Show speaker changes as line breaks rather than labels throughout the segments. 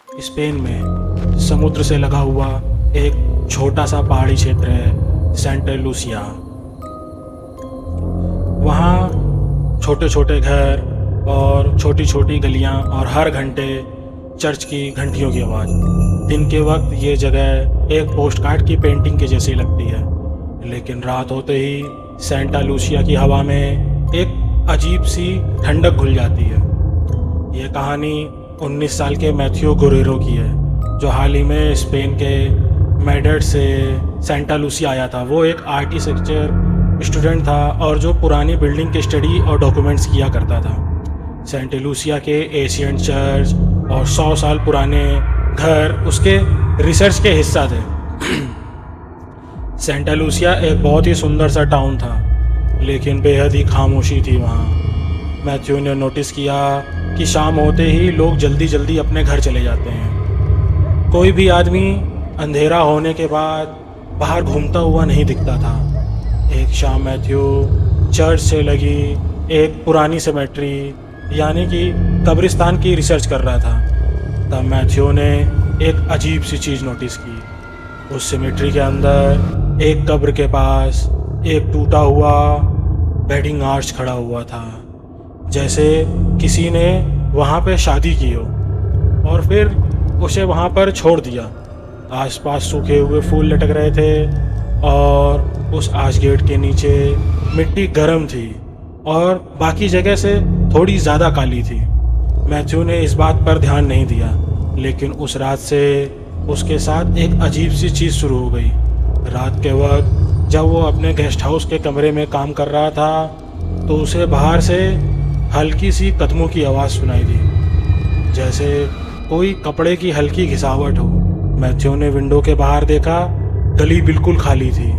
Spain में समुद्र से लगा हुआ एक छोटा सा पहाड़ी क्षेत्र है सेंटा लूसिया। वहाँ छोटे छोटे घर और छोटी छोटी गलियाँ और हर घंटे चर्च की घंटियों की आवाज़। दिन के वक्त ये जगह एक पोस्टकार्ड की पेंटिंग के जैसी लगती है, लेकिन रात होते ही सेंटा लूसिया की हवा में एक अजीब सी ठंडक घुल जाती है। ये कहानी 19 साल के मैथ्यू गुरेरो की है, जो हाल ही में स्पेन के मैड्रिड से सेंटा लूसिया आया था। वो एक आर्किटेक्चर स्टूडेंट था और जो पुरानी बिल्डिंग की स्टडी और डॉक्यूमेंट्स किया करता था। सेंटा लूसिया के एशियन चर्च और 100 साल पुराने घर उसके रिसर्च के हिस्सा थे। सेंटा लूसिया एक बहुत ही सुंदर सा टाउन था, लेकिन बेहद ही खामोशी थी वहाँ। मैथ्यू ने नोटिस किया कि शाम होते ही लोग जल्दी जल्दी अपने घर चले जाते हैं। कोई भी आदमी अंधेरा होने के बाद बाहर घूमता हुआ नहीं दिखता था। एक शाम मैथ्यू चर्च से लगी एक पुरानी सेमेट्री यानी कि कब्रिस्तान की रिसर्च कर रहा था। तब मैथ्यू ने एक अजीब सी चीज़ नोटिस की। उस सेमेट्री के अंदर एक कब्र के पास एक टूटा हुआ वेडिंग आर्च खड़ा हुआ था, जैसे किसी ने वहाँ पे शादी की हो और फिर उसे वहाँ पर छोड़ दिया। आसपास सूखे हुए फूल लटक रहे थे और उस आर्च गेट के नीचे मिट्टी गर्म थी और बाकी जगह से थोड़ी ज़्यादा काली थी। मैथ्यू ने इस बात पर ध्यान नहीं दिया, लेकिन उस रात से उसके साथ एक अजीब सी चीज़ शुरू हो गई। रात के वक्त जब वो अपने गेस्ट हाउस के कमरे में काम कर रहा था, तो उसे बाहर से हल्की सी कदमों की आवाज़ सुनाई दी, जैसे कोई कपड़े की हल्की घिसावट हो। मैथ्यू ने विंडो के बाहर देखा। गली बिल्कुल खाली थी,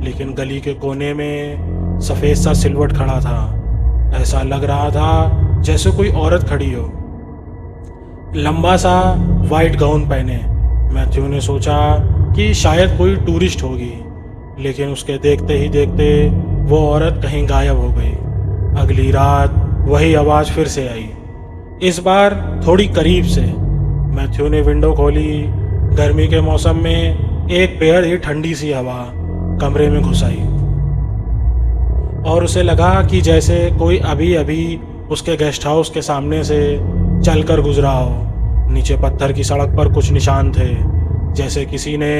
लेकिन गली के कोने में सफ़ेद सा सिलवट खड़ा था। ऐसा लग रहा था जैसे कोई औरत खड़ी हो, लंबा सा वाइट गाउन पहने। मैथ्यू ने सोचा कि शायद कोई टूरिस्ट होगी, लेकिन उसके देखते ही देखते वो औरत कहीं गायब हो गई। अगली रात वही आवाज़ फिर से आई, इस बार थोड़ी करीब से। मैथ्यू ने विंडो खोली। गर्मी के मौसम में एक बेहद ही ठंडी सी हवा कमरे में घुस आई और उसे लगा कि जैसे कोई अभी अभी उसके गेस्ट हाउस के सामने से चलकर गुजरा हो। नीचे पत्थर की सड़क पर कुछ निशान थे, जैसे किसी ने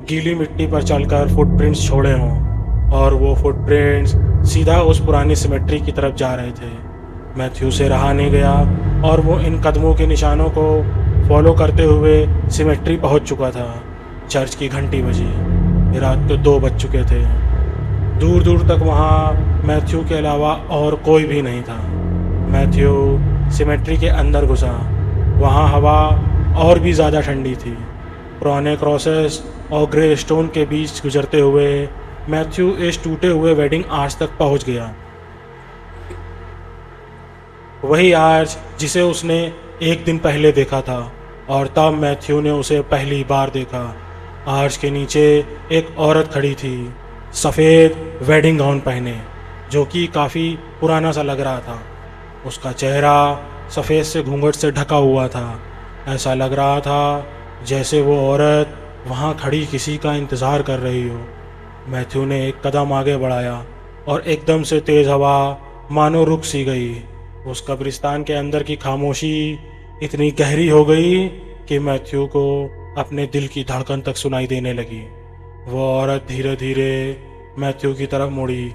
गीली मिट्टी पर चलकर फुटप्रिंट्स छोड़े हों, और वो फुटप्रिंट्स सीधा उस पुरानी सिमेट्री की तरफ जा रहे थे। मैथ्यू से रहा नहीं गया और वो इन कदमों के निशानों को फॉलो करते हुए सिमेट्री पहुंच चुका था। चर्च की घंटी बजी। रात के 2 बज चुके थे। दूर दूर तक वहाँ मैथ्यू के अलावा और कोई भी नहीं था। मैथ्यू सिमेट्री के अंदर घुसा। वहाँ हवा और भी ज़्यादा ठंडी थी। पुराने क्रॉसेस और ग्रे स्टोन के बीच गुजरते हुए मैथ्यू इस टूटे हुए वेडिंग आर्च तक पहुँच गया। वही आर्च जिसे उसने एक दिन पहले देखा था, और तब मैथ्यू ने उसे पहली बार देखा। आर्च के नीचे एक औरत खड़ी थी, सफ़ेद वेडिंग गाउन पहने, जो कि काफ़ी पुराना सा लग रहा था। उसका चेहरा सफ़ेद से घूंघट से ढका हुआ था। ऐसा लग रहा था जैसे वो औरत वहाँ खड़ी किसी का इंतज़ार कर रही हो। मैथ्यू ने एक कदम आगे बढ़ाया और एकदम से तेज़ हवा मानो रुक सी गई। उस कब्रिस्तान के अंदर की खामोशी इतनी गहरी हो गई कि मैथ्यू को अपने दिल की धड़कन तक सुनाई देने लगी। वो औरत धीरे धीरे मैथ्यू की तरफ मुड़ी।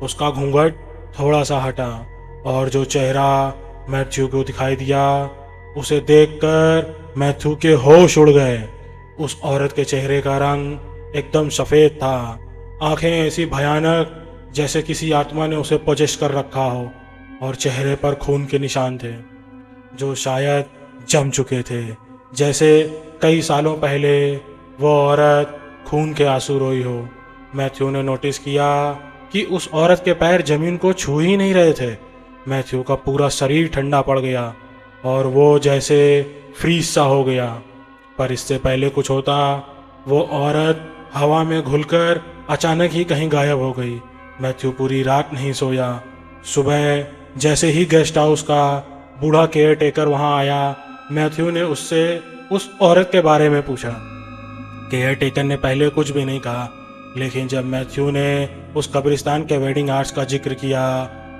उसका घूंघट थोड़ा सा हटा और जो चेहरा मैथ्यू को दिखाई दिया, उसे देखकर मैथ्यू के होश उड़ गए। उस औरत के चेहरे का रंग एकदम सफ़ेद था। आंखें ऐसी भयानक जैसे किसी आत्मा ने उसे पोजेस कर रखा हो, और चेहरे पर खून के निशान थे जो शायद जम चुके थे, जैसे कई सालों पहले वो औरत खून के आंसू रोई हो। मैथ्यू ने नोटिस किया कि उस औरत के पैर ज़मीन को छू ही नहीं रहे थे। मैथ्यू का पूरा शरीर ठंडा पड़ गया और वो जैसे फ्रीज सा हो गया। पर इससे पहले कुछ होता, वो औरत हवा में घुलकर अचानक ही कहीं गायब हो गई। मैथ्यू पूरी रात नहीं सोया। सुबह जैसे ही गेस्ट हाउस का बूढ़ा केयर टेकर वहाँ आया, मैथ्यू ने उससे उस औरत के बारे में पूछा। केयर टेकर ने पहले कुछ भी नहीं कहा, लेकिन जब मैथ्यू ने उस कब्रिस्तान के वेडिंग आर्ट्स का जिक्र किया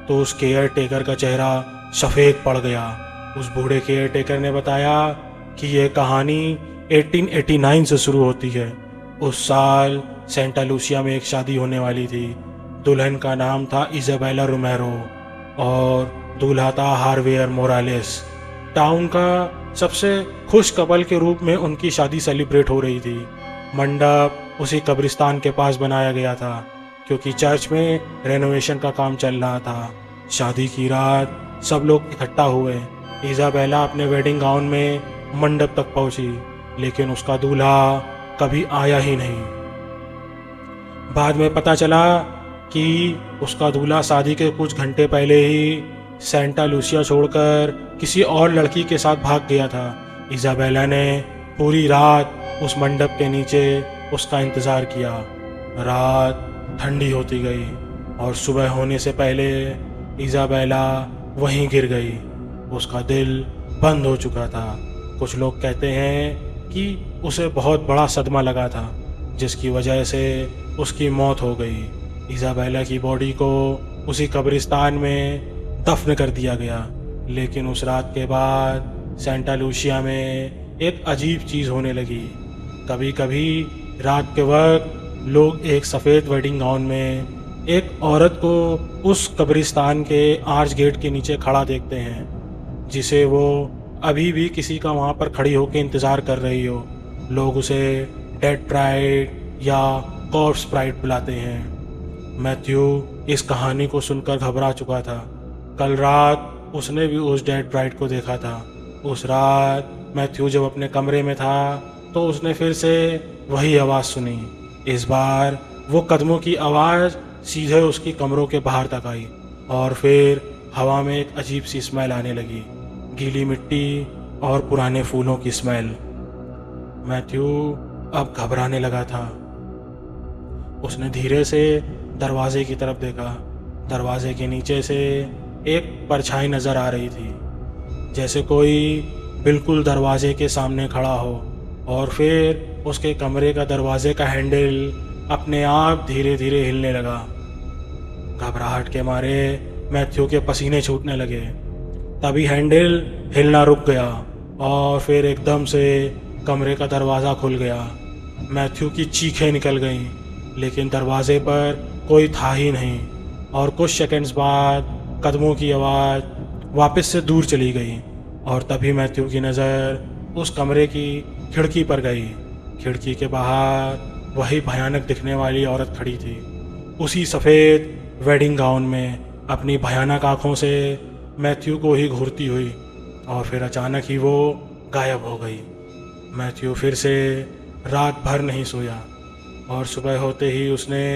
तो उस केयर टेकर का चेहरा सफ़ेद पड़ गया। उस बूढ़े केयर टेकर ने बताया कि यह कहानी 1889 से शुरू होती है। उस साल सेंटा लूसिया में एक शादी होने वाली थी। दुल्हन का नाम था इजाबेला रोमेरो और दूल्हा था हार्वेयर मोरालेस। टाउन का सबसे खुश कपल के रूप में उनकी शादी सेलिब्रेट हो रही थी। मंडप उसी कब्रिस्तान के पास बनाया गया था क्योंकि चर्च में रेनोवेशन का काम चल रहा था। शादी की रात सब लोग इकट्ठा हुए। इजाबेला अपने वेडिंग गाउन में मंडप तक पहुंची, लेकिन उसका दूल्हा कभी आया ही नहीं। बाद में पता चला कि उसका दूल्हा शादी के कुछ घंटे पहले ही सेंटा लूसिया छोड़कर किसी और लड़की के साथ भाग गया था। इजाबेला ने पूरी रात उस मंडप के नीचे उसका इंतज़ार किया। रात ठंडी होती गई और सुबह होने से पहले इजाबेला वहीं गिर गई। उसका दिल बंद हो चुका था। कुछ लोग कहते हैं कि उसे बहुत बड़ा सदमा लगा था, जिसकी वजह से उसकी मौत हो गई। इजाबेला की बॉडी को उसी कब्रिस्तान में दफन कर दिया गया। लेकिन उस रात के बाद सेंटा लूसिया में एक अजीब चीज़ होने लगी। कभी कभी रात के वक्त लोग एक सफ़ेद वेडिंग गाउन में एक औरत को उस कब्रिस्तान के आर्च गेट के नीचे खड़ा देखते हैं, जिसे वो अभी भी किसी का वहाँ पर खड़ी होकर इंतज़ार कर रही हो। लोग उसे डेड ब्राइड या कॉर्प्स ब्राइड बुलाते हैं। मैथ्यू इस कहानी को सुनकर घबरा चुका था। कल रात उसने भी उस डेड ब्राइड को देखा था। उस रात मैथ्यू जब अपने कमरे में था तो उसने फिर से वही आवाज़ सुनी। इस बार वो कदमों की आवाज़ सीधे उसकी कमरों के बाहर तक आई और फिर हवा में एक अजीब सी स्मेल आने लगी, गीली मिट्टी और पुराने फूलों की स्मेल। मैथ्यू अब घबराने लगा था। उसने धीरे से दरवाजे की तरफ देखा। दरवाजे के नीचे से एक परछाई नज़र आ रही थी, जैसे कोई बिल्कुल दरवाजे के सामने खड़ा हो। और फिर उसके कमरे का दरवाजे का हैंडल अपने आप धीरे धीरे हिलने लगा। घबराहट के मारे मैथ्यू के पसीने छूटने लगे। तभी हैंडल हिलना रुक गया और फिर एकदम से कमरे का दरवाज़ा खुल गया। मैथ्यू की चीखें निकल गईं, लेकिन दरवाजे पर कोई था ही नहीं। और कुछ सेकंड्स बाद कदमों की आवाज़ वापस से दूर चली गई और तभी मैथ्यू की नज़र उस कमरे की खिड़की पर गई। खिड़की के बाहर वही भयानक दिखने वाली औरत खड़ी थी, उसी सफ़ेद वेडिंग गाउन में, अपनी भयानक आँखों से मैथ्यू को ही घूरती हुई। और फिर अचानक ही वो गायब हो गई। मैथ्यू फिर से रात भर नहीं सोया और सुबह होते ही उसने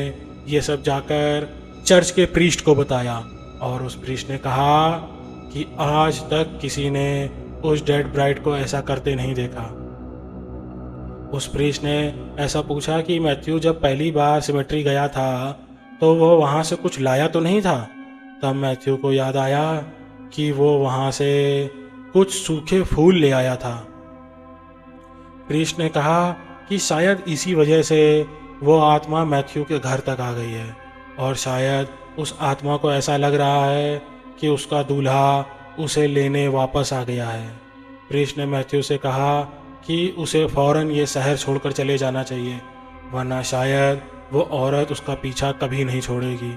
ये सब जाकर चर्च के प्रीस्ट को बताया और उस प्रीस्ट ने कहा कि आज तक किसी ने उस डेड ब्राइड को ऐसा करते नहीं देखा। उस प्रीस्ट ने ऐसा पूछा कि मैथ्यू जब पहली बार सिमेट्री गया था तो वो वहाँ से कुछ लाया तो नहीं था। तब मैथ्यू को याद आया कि वो वहाँ से कुछ सूखे फूल ले आया था। प्रीस्ट ने कहा कि शायद इसी वजह से वो आत्मा मैथ्यू के घर तक आ गई है और शायद उस आत्मा को ऐसा लग रहा है कि उसका दूल्हा उसे लेने वापस आ गया है। प्रीस्ट ने मैथ्यू से कहा कि उसे फ़ौरन ये शहर छोड़कर चले जाना चाहिए, वरना शायद वो औरत उसका पीछा कभी नहीं छोड़ेगी।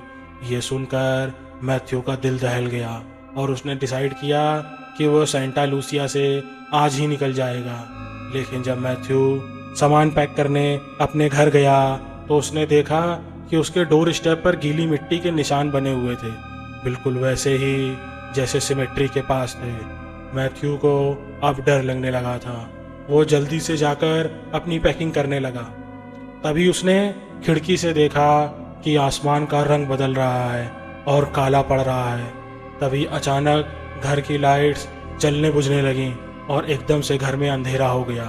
ये सुनकर मैथ्यू का दिल दहल गया और उसने डिसाइड किया कि वो सेंटा लूसिया से आज ही निकल जाएगा। लेकिन जब मैथ्यू सामान पैक करने अपने घर गया तो उसने देखा कि उसके डोर स्टेप पर गीली मिट्टी के निशान बने हुए थे, बिल्कुल वैसे ही जैसे सिमेट्री के पास थे। मैथ्यू को अब डर लगने लगा था। वो जल्दी से जाकर अपनी पैकिंग करने लगा। तभी उसने खिड़की से देखा कि आसमान का रंग बदल रहा है और काला पड़ रहा है। तभी अचानक घर की लाइट्स जलने बुझने लगीं और एकदम से घर में अंधेरा हो गया।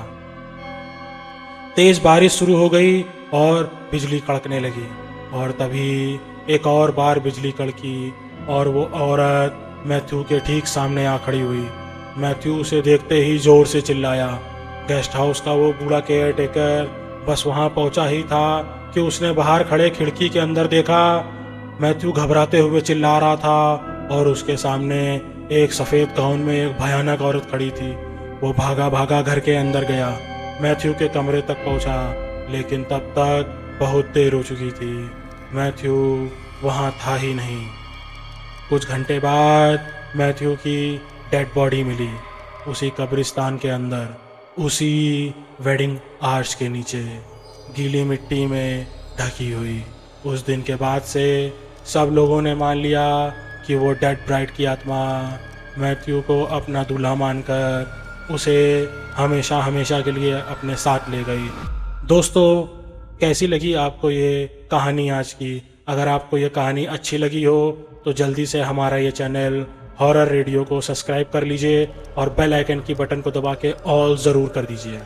तेज बारिश शुरू हो गई और बिजली कड़कने लगी और तभी एक और बार बिजली कड़की और वो औरत मैथ्यू के ठीक सामने आ खड़ी हुई। मैथ्यू उसे देखते ही जोर से चिल्लाया, गेस्ट हाउस का वो बूढ़ा केयर टेकर बस वहाँ पहुँचा ही था कि उसने बाहर खड़े खिड़की के अंदर देखा। मैथ्यू घबराते हुए चिल्ला रहा था और उसके सामने एक सफ़ेद गाउन में एक भयानक औरत खड़ी थी। वो भागा भागा घर के अंदर गया, मैथ्यू के कमरे तक पहुंचा, लेकिन तब तक बहुत देर हो चुकी थी। मैथ्यू वहां था ही नहीं। कुछ घंटे बाद मैथ्यू की डेड बॉडी मिली, उसी कब्रिस्तान के अंदर, उसी वेडिंग आर्च के नीचे, गीली मिट्टी में ढकी हुई। उस दिन के बाद से सब लोगों ने मान लिया कि वो डेड ब्राइड की आत्मा मैथ्यू को अपना दूल्हा मानकर उसे हमेशा हमेशा के लिए अपने साथ ले गई। दोस्तों, कैसी लगी आपको ये कहानी आज की? अगर आपको ये कहानी अच्छी लगी हो तो जल्दी से हमारा ये चैनल हॉरर रेडियो को सब्सक्राइब कर लीजिए और बेल आइकन की बटन को दबा के ऑल ज़रूर कर दीजिए।